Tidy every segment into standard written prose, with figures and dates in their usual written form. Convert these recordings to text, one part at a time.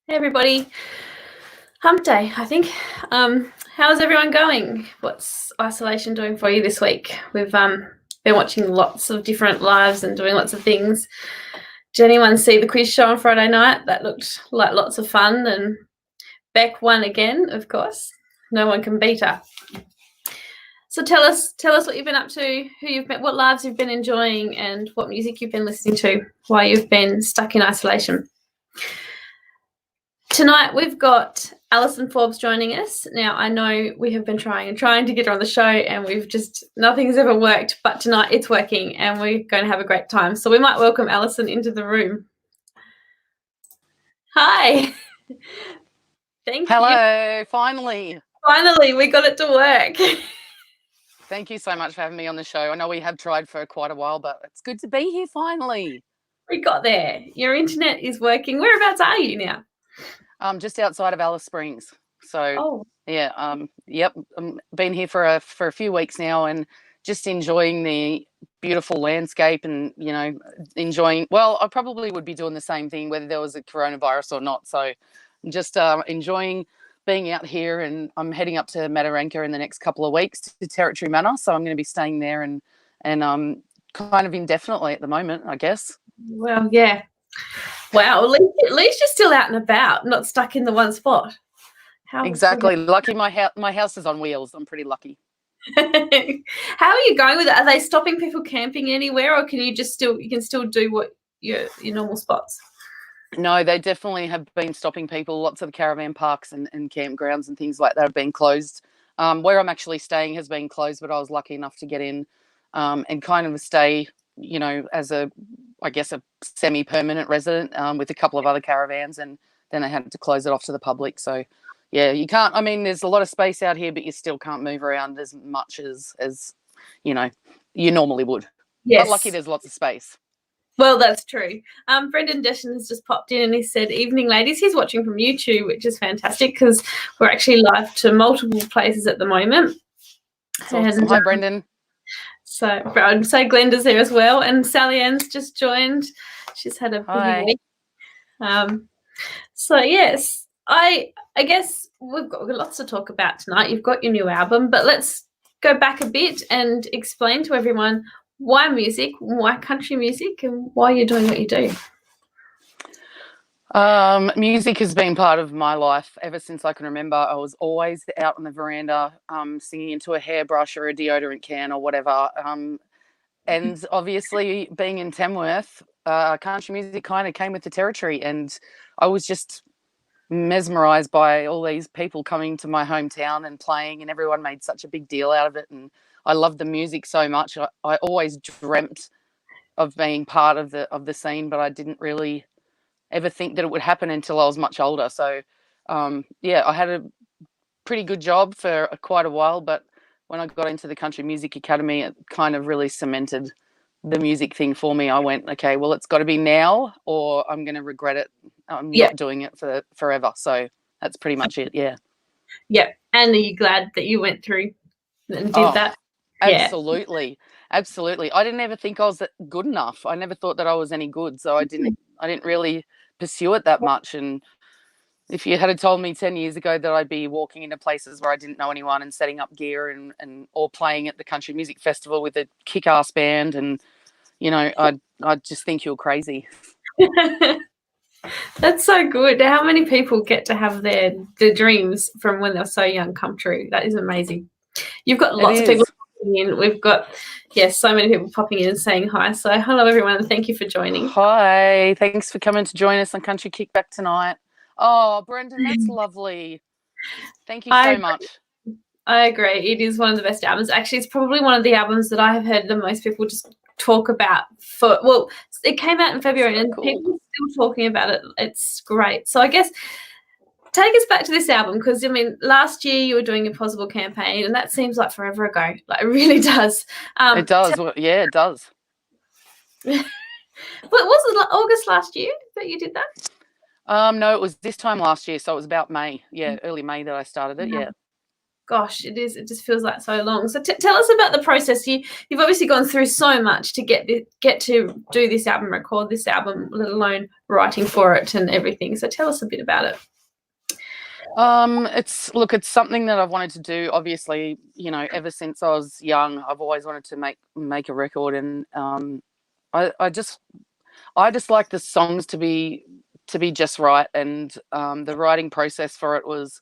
Hey everybody, hump day, I think. How's everyone going? What's isolation doing for you this week? We've been watching lots of different lives and doing lots of things. Did anyone see the quiz show on Friday night? That looked like lots of fun, and Beck won again, of course. No one can beat her. So tell us what you've been up to, what lives you've been enjoying, and what music you've been listening to while you've been stuck in isolation. Tonight we've got Allison Forbes joining us. Now I know we have been trying to get her on the show, and nothing's ever worked, but tonight it's working and we're going to have a great time. So we might welcome Allison into the room. Hi. Thank you. Hello, finally. Finally, we got it to work. Thank you so much for having me on the show. I know we have tried for quite a while, but it's good to be here finally. We got there. Your internet is working. Whereabouts are you now? Just outside of Alice Springs. So, yeah, yep. Been here for a few weeks now and just enjoying the beautiful landscape and, enjoying, well, I probably would be doing the same thing whether there was a coronavirus or not. So I'm just enjoying being out here, and I'm heading up to Mataranka in the next couple of weeks to Territory Manor. So I'm going to be staying there and kind of indefinitely at the moment, I guess. Well, yeah. Wow, at least you're still out and about, not stuck in the one spot. Exactly. Lucky my house is on wheels. I'm pretty lucky. How are you going with it? Are they stopping people camping anywhere, or can you still do what your normal spots? No, they definitely have been stopping people. Lots of the caravan parks and campgrounds and things like that have been closed. Where I'm actually staying has been closed, but I was lucky enough to get in and kind of stay, as a semi-permanent resident with a couple of other caravans, and then they had to close it off to the public. So, yeah, you can't. I mean, there's a lot of space out here, but you still can't move around as much as you normally would. Yes. But lucky there's lots of space. Well, that's true. Brendan Deschen has just popped in and he said, "Evening, ladies." He's watching from YouTube, which is fantastic because we're actually live to multiple places at the moment. Awesome. Hi, Brendan. So I'd say Glenda's there as well, and Sally Ann's just joined. She's had a busy week. So yes, I guess we've got lots to talk about tonight. You've got your new album, but let's go back a bit and explain to everyone why music, why country music, and why you're doing what you do. Music has been part of my life ever since I can remember. I was always out on the veranda singing into a hairbrush or a deodorant can or whatever. And obviously being in Tamworth, country music kind of came with the territory, and I was just mesmerised by all these people coming to my hometown and playing, and everyone made such a big deal out of it, and I loved the music so much. I always dreamt of being part of the scene, but I didn't really ever think that it would happen until I was much older. So, I had a pretty good job for quite a while, but when I got into the Country Music Academy, it kind of really cemented the music thing for me. I went, okay, well, it's got to be now or I'm going to regret it. I'm not doing it for forever. So that's pretty much it. Yeah. Yeah. And are you glad that you went through and did that? Absolutely. Absolutely. I didn't ever think I was good enough. I never thought that I was any good. So I didn't really pursue it that much. And if you had told me 10 years ago that I'd be walking into places where I didn't know anyone and setting up gear and or playing at the Country Music Festival with a kick-ass band, and, I'd just think you're crazy. That's so good. How many people get to have their dreams from when they're so young come true? That is amazing. You've got lots of people popping in. We've got, so many people popping in and saying hi. So hello, everyone, and thank you for joining. Hi. Thanks for coming to join us on Country Kickback tonight. Oh, Brendan, that's lovely. Thank you so much. I agree. It is one of the best albums. Actually, it's probably one of the albums that I have heard the most people just talk about it came out in February and people are still talking about it. It's great. So I guess take us back to this album, because last year you were doing a Possible campaign, and that seems like forever ago. Like, it really does. It does. It does. Was it August last year that you did that? No, it was this time last year, so it was about May. Yeah, early May that I started it. Yeah. gosh, it is. It just feels like so long. So tell us about the process. You've obviously gone through so much to get to do this album, record this album, let alone writing for it and everything. So tell us a bit about it. It's something that I've wanted to do. Obviously, ever since I was young, I've always wanted to make a record, and I just like the songs to be just right, and the writing process for it was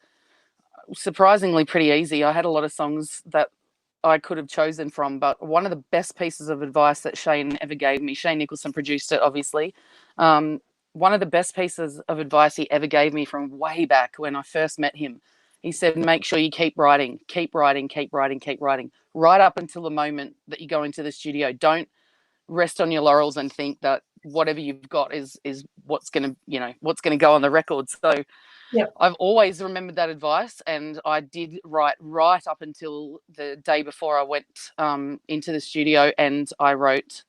surprisingly pretty easy. I had a lot of songs that I could have chosen from, but one of the best pieces of advice that Shane ever gave me, Shane Nicholson produced it, obviously. One of the best pieces of advice he ever gave me from way back when I first met him, he said, make sure you keep writing, right up until the moment that you go into the studio. Don't rest on your laurels and think that whatever you've got is what's going to go on the record. So yep. I've always remembered that advice, and I did write right up until the day before I went into the studio, and I wrote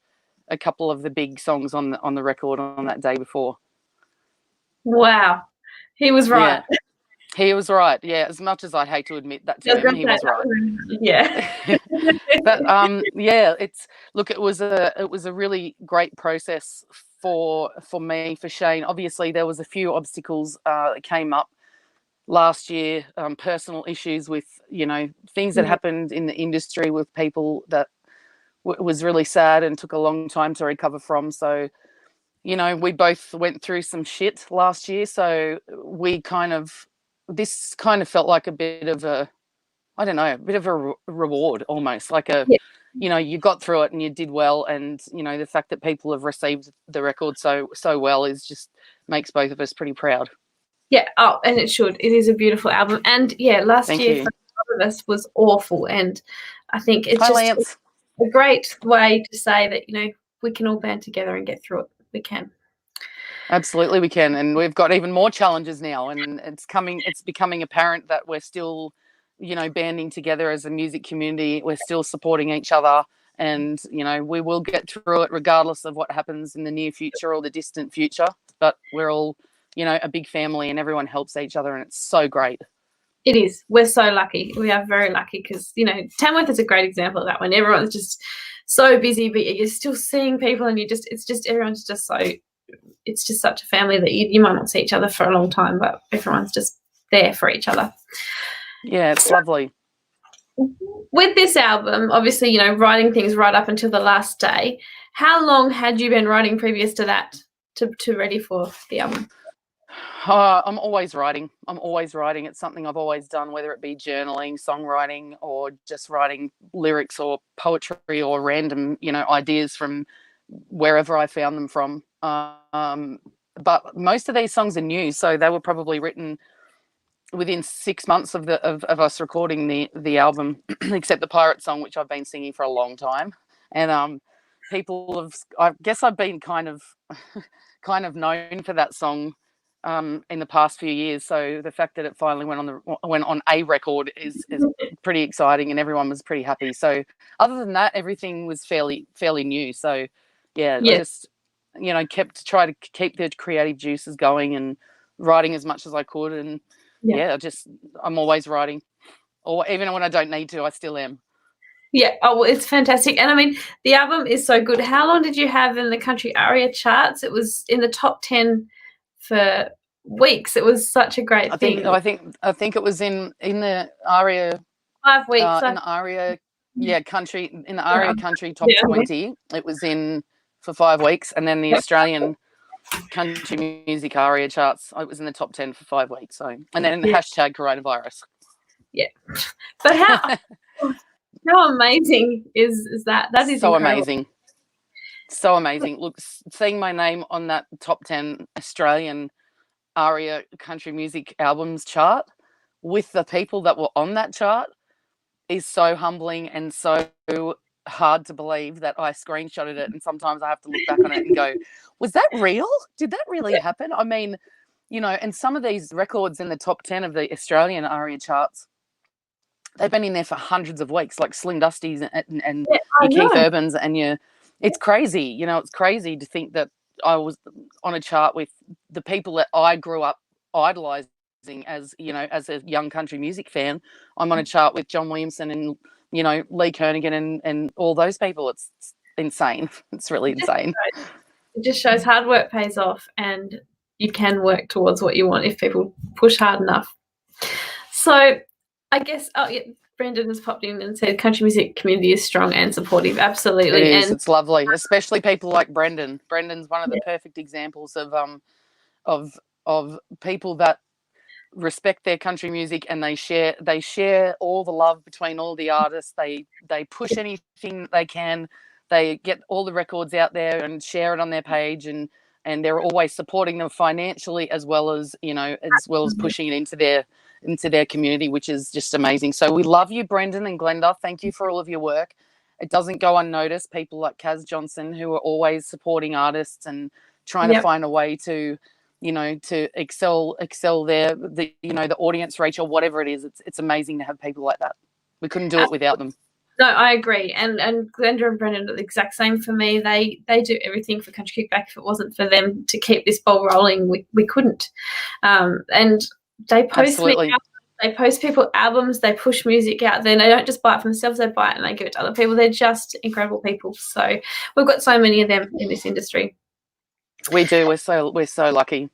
a couple of the big songs on the record on that day before. Wow, he was right. Yeah. He was right. Yeah, as much as I'd hate to admit that to him, he was right. Yeah. But yeah, it was a really great process for me, for Shane. Obviously, there was a few obstacles that came up last year, personal issues with things that happened in the industry with people that was really sad and took a long time to recover from. So we both went through some shit last year, so this kind of felt like a bit of a, I don't know, a bit of a reward almost, like you got through it and you did well, and the fact that people have received the record so well is just makes both of us pretty proud. Yeah. Oh, and it should. It is a beautiful album. And yeah, last Thank year you. for a lot of us was awful, and I think it's Hi, just Lance. a great way to say that we can all band together and get through it. We can. Absolutely, we can, and we've got even more challenges now, and it's becoming apparent that we're still banding together as a music community. We're still supporting each other, and we will get through it regardless of what happens in the near future or the distant future. But we're all a big family, and everyone helps each other, and it's so great. It is. We're so lucky. We are very lucky because Tamworth is a great example of that, when everyone's just so busy, but you're still seeing people, and everyone's just so, it's just such a family that you might not see each other for a long time, but everyone's just there for each other. Yeah, it's lovely. With this album, obviously, writing things right up until the last day, how long had you been writing previous to that to ready for the album? I'm always writing. It's something I've always done, whether it be journaling, songwriting, or just writing lyrics or poetry or random, ideas from wherever I found them from. But most of these songs are new, so they were probably written within 6 months of us recording the album, except the Pirate song, which I've been singing for a long time. And I guess I've been kind of known for that song in the past few years. So the fact that it finally went on a record is pretty exciting, and everyone was pretty happy. So other than that, everything was fairly new. So yeah. I just try to keep the creative juices going and writing as much as I could, and I'm always writing, or even when I don't need to, I still am. Yeah. Oh, well, it's fantastic. And I mean, the album is so good. How long did you have in the country ARIA charts? It was in the top 10 for weeks. It was such a great thing. I think it was in the ARIA 5 weeks. in the ARIA country, in the ARIA country top 20. It was in for 5 weeks, and then the Australian country music ARIA charts, it was in the top 10 for 5 weeks. So, and then hashtag coronavirus. Yeah. But how amazing is that? That is so incredible. amazing. So amazing. Look, seeing my name on that top 10 Australian ARIA country music albums chart with the people that were on that chart is so humbling and so hard to believe that I screenshotted it, and sometimes I have to look back on it and go, was that real? Did that really happen? I mean, and some of these records in the top 10 of the Australian ARIA charts, they've been in there for hundreds of weeks, like Sling Dusty's and your Keith Urban's, and it's crazy. It's crazy to think that I was on a chart with the people that I grew up idolizing as as a young country music fan. I'm on a chart with John Williamson and Lee Kernaghan and all those people. It's insane. It's really insane. It just shows hard work pays off, and you can work towards what you want if people push hard enough. So I guess Brendan has popped in and said country music community is strong and supportive. Absolutely. It is. And it's lovely, especially people like Brendan. Brendan's one of the perfect examples of people that respect their country music, and they share all the love between all the artists. They push anything they can. They get all the records out there and share it on their page, and they're always supporting them financially as well as pushing it into their community, which is just amazing. So we love you, Brendan and Glenda. Thank you for all of your work. It doesn't go unnoticed. People like Kaz Johnson, who are always supporting artists and trying to find a way to to excel the audience reach or whatever it is. It's amazing to have people like that. We couldn't do it without them. No, I agree. And Glenda and Brendan are the exact same for me. They do everything for Country Kickback. If it wasn't for them to keep this ball rolling, we couldn't. And they post they post people albums, they push music out there, and they don't just buy it for themselves, they buy it and they give it to other people. They're just incredible people. So we've got so many of them in this industry. We do. We're so lucky.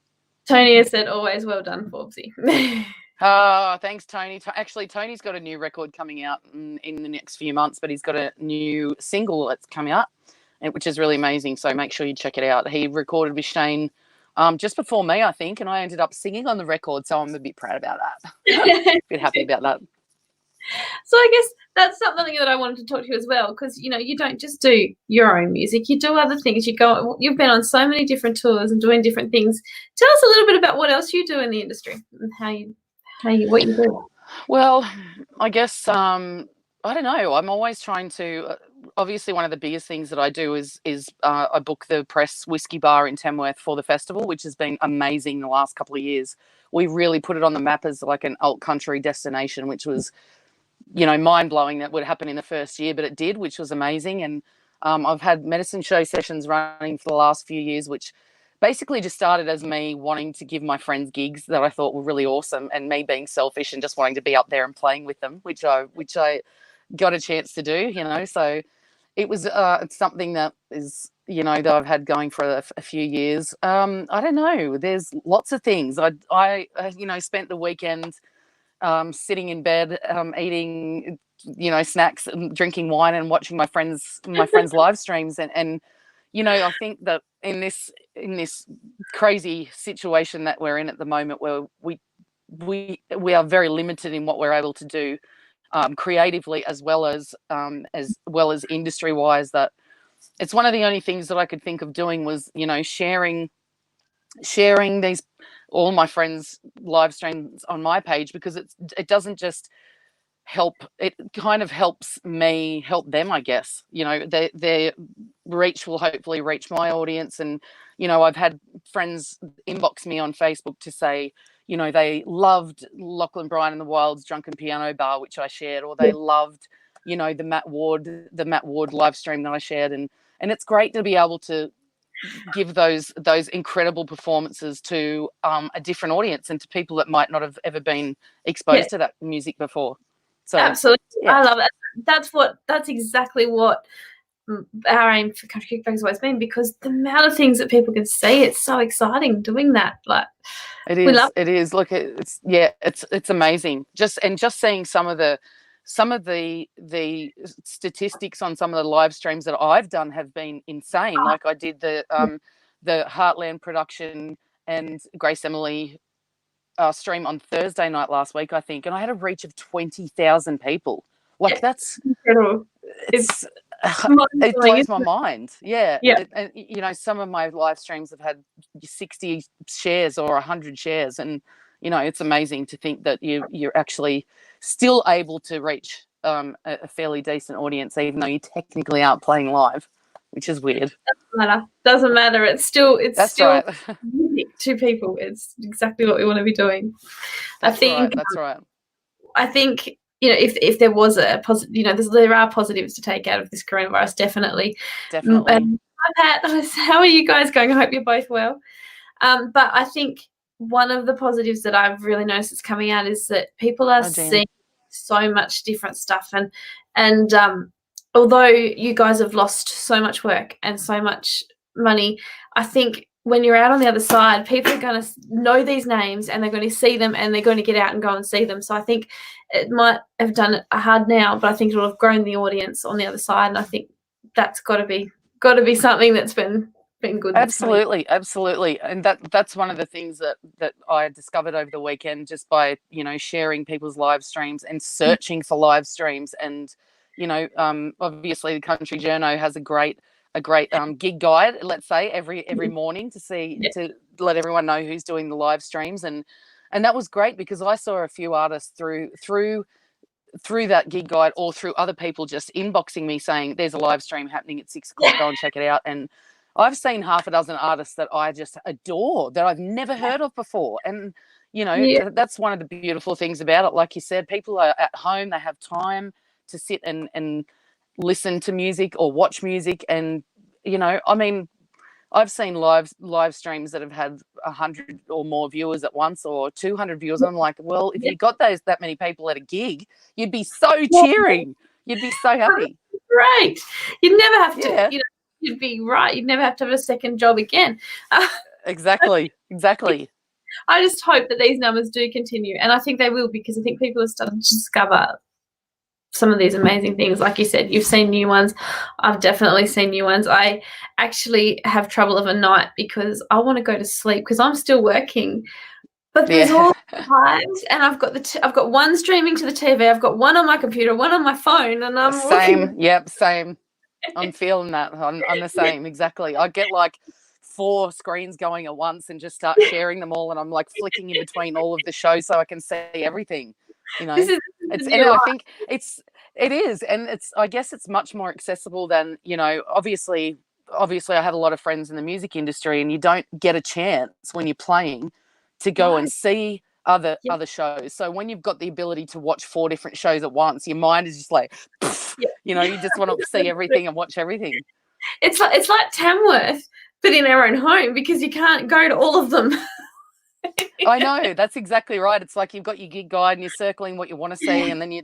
Tony has said, always well done, Forbesy. Oh, thanks, Tony. Actually, Tony's got a new record coming out in the next few months, but he's got a new single that's coming out, which is really amazing. So make sure you check it out. He recorded with Shane just before me, I think, and I ended up singing on the record, so I'm a bit proud about that. A bit happy about that. So I guess that's something that I wanted to talk to you as well, because you don't just do your own music, you do other things. You've been on so many different tours and doing different things. Tell us a little bit about what else you do in the industry and what you do. Well, I guess I don't know. I'm always trying to. Obviously, one of the biggest things that I do is I book the Press Whiskey Bar in Tamworth for the festival, which has been amazing the last couple of years. We really put it on the map as like an alt country destination, which was mind blowing that would happen in the first year, but it did, which was amazing. And I've had medicine show sessions running for the last few years, which basically just started as me wanting to give my friends gigs that I thought were really awesome, and me being selfish and just wanting to be up there and playing with them, which I got a chance to do, So it was it's something that is that I've had going for a few years. I don't know. There's lots of things. I spent the weekend sitting in bed, eating snacks and drinking wine and watching my friends live streams, and I think that in this crazy situation that we're in at the moment, where we are very limited in what we're able to do creatively as well as industry wise, that it's one of the only things that I could think of doing was sharing these all my friends live streams on my page, because it doesn't just help, it kind of helps me help them, I guess. Their reach will hopefully reach my audience, and I've had friends inbox me on Facebook to say they loved Lachlan Bryan and the Wilds Drunken Piano Bar, which I shared, or they loved the Matt Ward live stream that I shared, and it's great to be able to give those incredible performances to a different audience and to people that might not have ever been exposed to that music before. So absolutely, I love it. That's exactly what our aim for Country Kickback has always been, because the amount of things that people can see, it's so exciting doing that. Like it is. Look, it's amazing. Just seeing some of the statistics on some of the live streams that I've done have been insane. Like I did the Heartland production and Grace Emily stream on Thursday night last week, I think, and I had a reach of 20,000 people. Like that's incredible. It blows my mind. Yeah. And some of my live streams have had 60 shares or 100 shares, and it's amazing to think that you're actually still able to reach a fairly decent audience, even though you technically aren't playing live, which is weird. Doesn't matter. It's still right. music to people. It's exactly what we want to be doing. That's right. I think if there was a positive, there are positives to take out of this coronavirus, definitely. And Pat, how are you guys going? I hope you're both well. But I think one of the positives that I've really noticed that's coming out is that people are seeing so much different stuff, and although you guys have lost so much work and so much money, I think when you're out on the other side, people are going to know these names and they're going to see them and they're going to get out and go and see them. So I think it might have done it hard now, but I think it'll have grown the audience on the other side, and I think that's got to be something that's been good. Absolutely, absolutely. And that's one of the things that I discovered over the weekend, just by, sharing people's live streams and searching for live streams. And, obviously the Country Journo has a great gig guide, let's say, every morning to let everyone know who's doing the live streams. And that was great, because I saw a few artists through that gig guide, or through other people just inboxing me saying there's a live stream happening at 6 o'clock, go and check it out. And I've seen half a dozen artists that I just adore, that I've never heard of before. And, that's one of the beautiful things about it. Like you said, people are at home, they have time to sit and listen to music or watch music. And, I've seen live streams that have had 100 or more viewers at once, or 200 viewers. I'm like, well, if you got that many people at a gig, you'd be so cheering. You'd be so happy. Right. You'd never have to, you'd be right. You'd never have to have a second job again. Exactly. I just hope that these numbers do continue, and I think they will, because I think people are starting to discover some of these amazing things. Like you said, you've seen new ones. I've definitely seen new ones. I actually have trouble of a night because I want to go to sleep because I'm still working. But there's all times, and I've got one streaming to the TV, I've got one on my computer, one on my phone, and I'm same. Yep, same. I'm feeling that. I'm the same, exactly. I get like 4 screens going at once and just start sharing them all, and I'm like flicking in between all of the shows so I can see everything. I think it is, and I guess it's much more accessible than, obviously I have a lot of friends in the music industry, and you don't get a chance when you're playing to go and see other shows. So when you've got the ability to watch 4 different shows at once, your mind is just like, you just want to see everything and watch everything. It's like Tamworth, but in our own home, because you can't go to all of them. I know, that's exactly right. It's like you've got your gig guide and you're circling what you want to see, and then you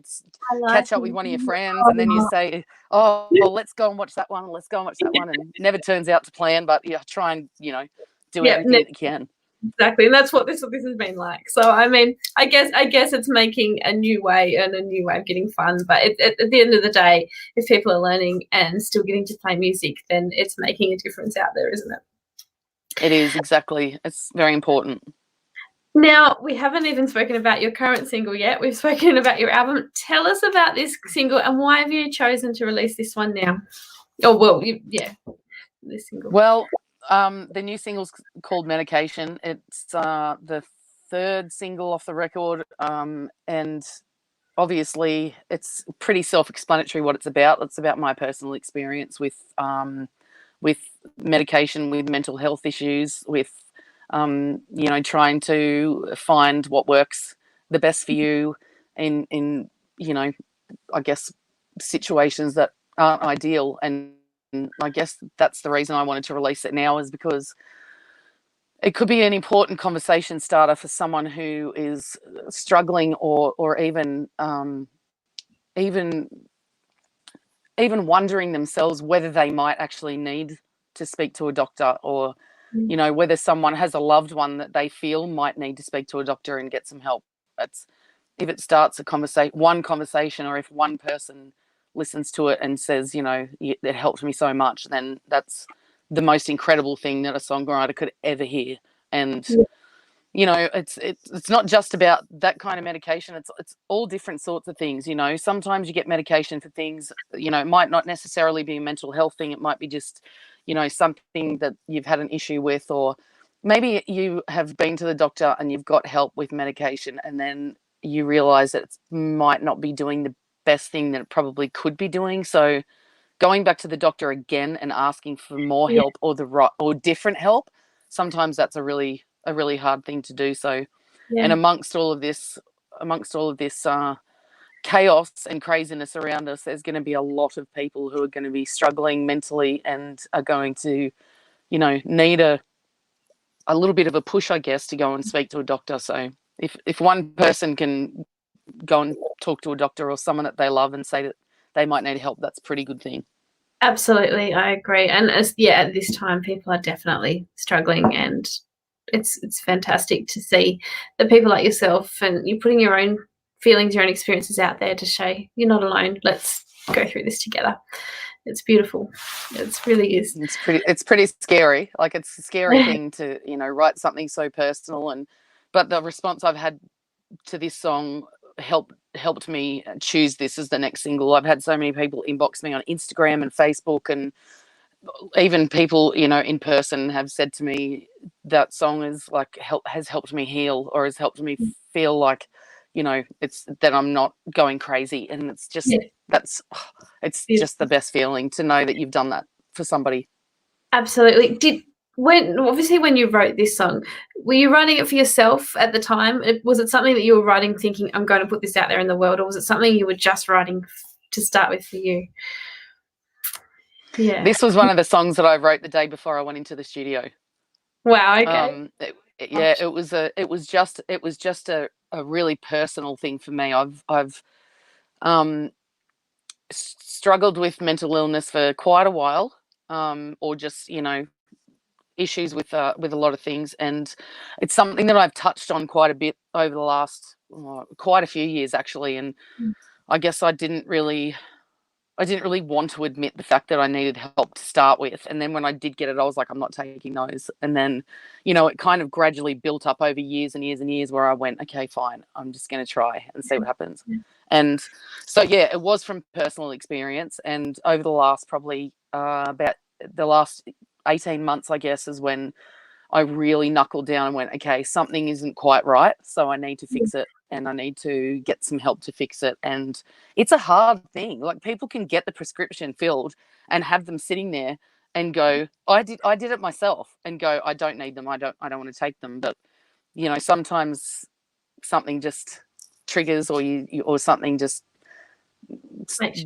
catch up with one of your friends, and then you say, oh, well, let's go and watch that one, and it never turns out to plan, but try and do everything that you can. Exactly, and that's what this has been like. So I mean, I guess it's making a new way of getting fun. But at the end of the day, if people are learning and still getting to play music, then it's making a difference out there, isn't it? It is, exactly. It's very important. Now, we haven't even spoken about your current single yet. We've spoken about your album. Tell us about this single, and why have you chosen to release this one now? Oh, well, this single. Well, the new single's called Medication. It's the 3rd single off the record, and obviously it's pretty self-explanatory what it's about. It's about my personal experience with medication, with mental health issues, with trying to find what works the best for you in I guess situations that aren't ideal. And I guess that's the reason I wanted to release it now, is because it could be an important conversation starter for someone who is struggling, or even wondering themselves whether they might actually need to speak to a doctor, or whether someone has a loved one that they feel might need to speak to a doctor and get some help. If it starts one conversation, or if one person listens to it and says, it helped me so much, then that's the most incredible thing that a songwriter could ever hear. And it's not just about that kind of medication. It's all different sorts of things. Sometimes you get medication for things, it might not necessarily be a mental health thing. It might be just something that you've had an issue with, or maybe you have been to the doctor and you've got help with medication, and then you realize that it might not be doing the best thing that it probably could be doing. So going back to the doctor again and asking for more help, or different help, sometimes that's a really hard thing to do. So, and amongst all of this chaos and craziness around us, there's going to be a lot of people who are going to be struggling mentally, and are going to, need a a little bit of a push, I guess, to go and speak to a doctor. So if one person can go and talk to a doctor or someone that they love and say that they might need help, that's a pretty good thing. Absolutely, I agree. And at this time, people are definitely struggling, and it's fantastic to see that people like yourself and you're putting your own feelings, your own experiences out there to show you're not alone. Let's go through this together. It's beautiful. It really is. It's pretty scary. Like, it's a scary thing to, you know, write something so personal, but the response I've had to this song helped me choose this as the next single. I've had so many people inbox me on Instagram and Facebook, and even people, you know, in person have said to me that song is like has helped me heal, or has helped me feel like, you know, it's that I'm not going crazy. And it's just just the best feeling to know that you've done that for somebody. Absolutely. When you wrote this song, were you writing it for yourself at the time? Was it something that you were writing thinking, I'm going to put this out there in the world, or was it something you were just writing to start with for you? Yeah. This was one of the songs that I wrote the day before I went into the studio. Wow. Okay. It was just a really personal thing for me. I've struggled with mental illness for quite a while, or just, you know, issues with a lot of things, and it's something that I've touched on quite a bit over the last quite a few years, actually. And I guess I didn't really want to admit the fact that I needed help to start with. And then when I did get it, I was like, I'm not taking those. And then, you know, it kind of gradually built up over years and years and years, where I went, okay, fine, I'm just going to try and see what happens. And so, yeah, it was from personal experience. And over the last probably about the last 18 months, I guess, is when I really knuckled down and went, okay, something isn't quite right, so I need to fix it, and I need to get some help to fix it. And it's a hard thing. Like, people can get the prescription filled and have them sitting there and go, I did it myself, and go, I don't need them. I don't want to take them. But, you know, sometimes something just triggers, or something just,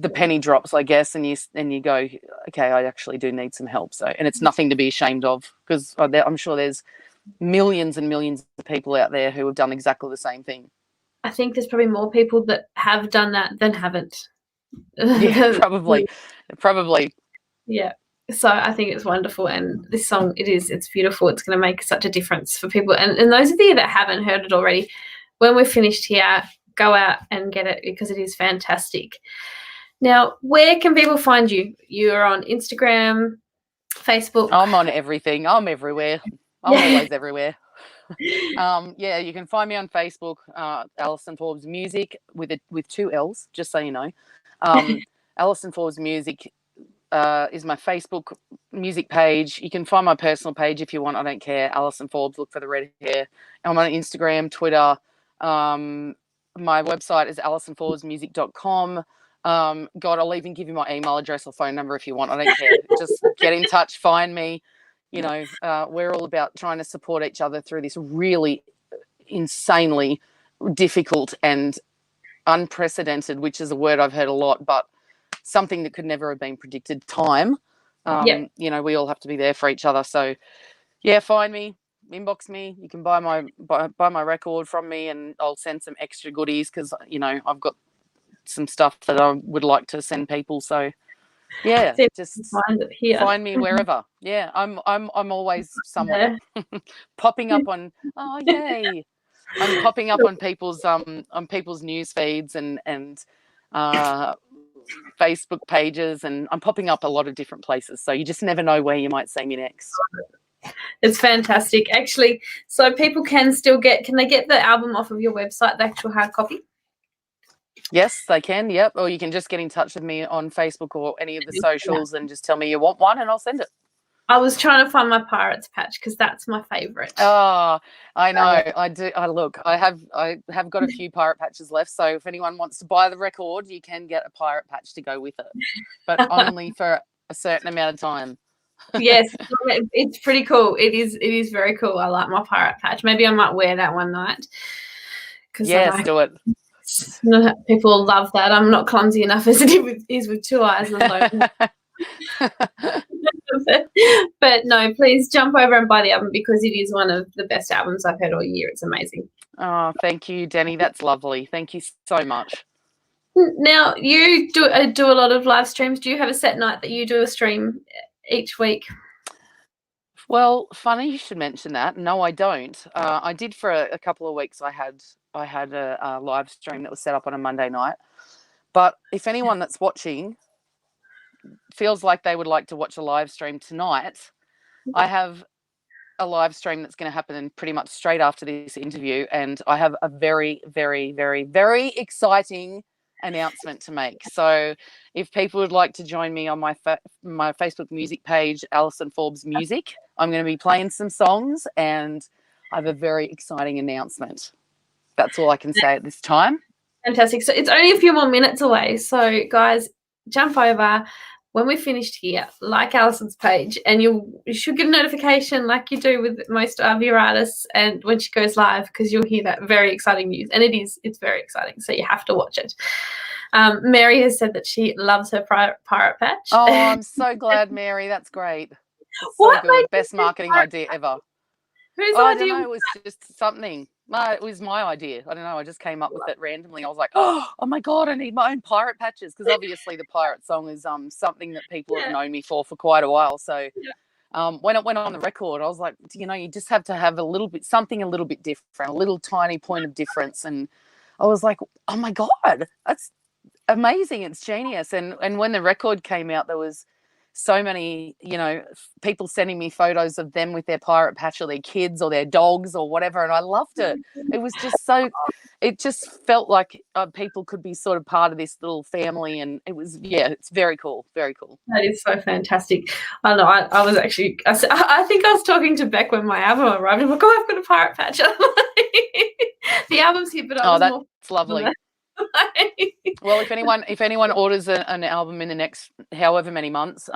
the penny drops, I guess, and you go, okay, I actually do need some help. So, and it's nothing to be ashamed of, because I'm sure there's millions and millions of people out there who have done exactly the same thing. I think there's probably more people that have done that than haven't. Yeah, probably. Yeah. So I think it's wonderful, and this song, it's beautiful. It's going to make such a difference for people. And those of you that haven't heard it already, when we're finished here, go out and get it, because it is fantastic. Now, where can people find you? You're on Instagram, Facebook. I'm on everything. I'm everywhere. I'm always everywhere. Yeah, you can find me on Facebook, Allison Forbes Music with two L's, just so you know. Allison Forbes Music is my Facebook music page. You can find my personal page if you want. I don't care. Allison Forbes, look for the red hair. I'm on Instagram, Twitter. My website is AllisonForbesMusic.com. God, I'll even give you my email address or phone number if you want. I don't care. Just get in touch, find me. You know, we're all about trying to support each other through this really insanely difficult and unprecedented, which is a word I've heard a lot, but something that could never have been predicted, time. You know, we all have to be there for each other. So, yeah, find me, inbox me. You can buy my record from me, and I'll send some extra goodies, because, you know, I've got some stuff that I would like to send people. So, yeah, just find me wherever. Yeah, I'm always somewhere. Popping up on, oh yay, I'm popping up on people's news feeds and Facebook pages, and I'm popping up a lot of different places. So you just never know where you might see me next. It's fantastic, actually. So people can they get the album off of your website, the actual hard copy? Yes, they can. Yep. Or you can just get in touch with me on Facebook or any of the socials and just tell me you want one, and I'll send it. I was trying to find my Pirates patch, because that's my favourite. Oh, I know. I do. I have got a few pirate patches left. So if anyone wants to buy the record, you can get a pirate patch to go with it, but only for a certain amount of time. Yes, it's pretty cool. It is very cool. I like my pirate patch. Maybe I might wear that one night. Yes, do it. People love that. I'm not clumsy enough as it is with two eyes. But But no, please jump over and buy the album because it is one of the best albums I've heard all year. It's amazing. Oh, thank you, Danny. That's lovely. Thank you so much. Now, you do a lot of live streams. Do you have a set night that you do a stream each week? Well, funny you should mention that. No, I don't. I did for a couple of weeks. I had a live stream that was set up on a Monday night. But if anyone that's watching feels like they would like to watch a live stream tonight, I have a live stream that's going to happen pretty much straight after this interview, and I have a very, very, very, very exciting announcement to make. So if people would like to join me on my Facebook music page, Allison Forbes Music, I'm going to be playing some songs, and I have a very exciting announcement. That's all I can say at this time. Fantastic. So it's only a few more minutes away. So guys, jump over when we're finished here, like Allison's page, and you should get a notification like you do with most of your artists, and when she goes live, because you'll hear that very exciting news. And it's very exciting. So you have to watch it. Mary has said that she loves her pirate patch. Oh, I'm so glad, Mary. That's great. That's so good. Best marketing idea ever. Whose idea? I don't know. It was just something. No, it was my idea. I don't know. I just came up with it randomly. I was like, oh my God, I need my own pirate patches, because obviously the pirate song is something that people have known me for quite a while. So when it went on the record, I was like, you just have to have something a little bit different, a little tiny point of difference. And I was like, oh my God, that's amazing. It's genius. And when the record came out, there was so many, people sending me photos of them with their pirate patch, or their kids or their dogs or whatever. And I loved it. It was just it just felt like people could be sort of part of this little family. And it was, it's very cool. Very cool. That is so fantastic. I know. I was actually, I think I was talking to Beck when my album arrived. I'm like, oh, I've got a pirate patch. The album's here, but that's lovely. Well, if anyone orders an album in the next however many months,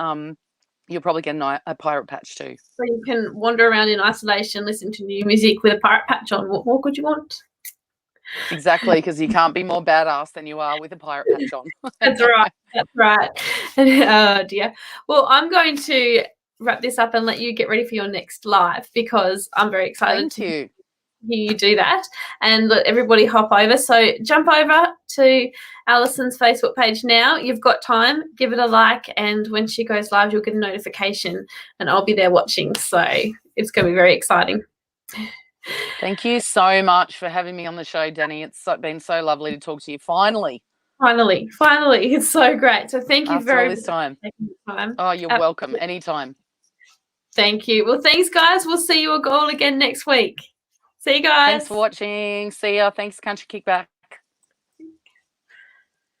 you'll probably get a pirate patch too. So you can wander around in isolation, listen to new music with a pirate patch on. What more could you want? Exactly, because you can't be more badass than you are with a pirate patch on. That's right. That's right. Oh dear. Well, I'm going to wrap this up and let you get ready for your next live, because I'm very excited. Thank you. You do that, and let everybody hop over. So jump over to Allison's Facebook page now. You've got time. Give it a like, and when she goes live, you'll get a notification, and I'll be there watching. So it's going to be very exciting. Thank you so much for having me on the show, Danny. It's been so lovely to talk to you. Finally, it's so great. So thank you very much for taking the time. Oh, you're welcome. Anytime. Thank you. Well, thanks, guys. We'll see you all again next week. See you guys. Thanks for watching. See ya. Thanks, Country Kickback.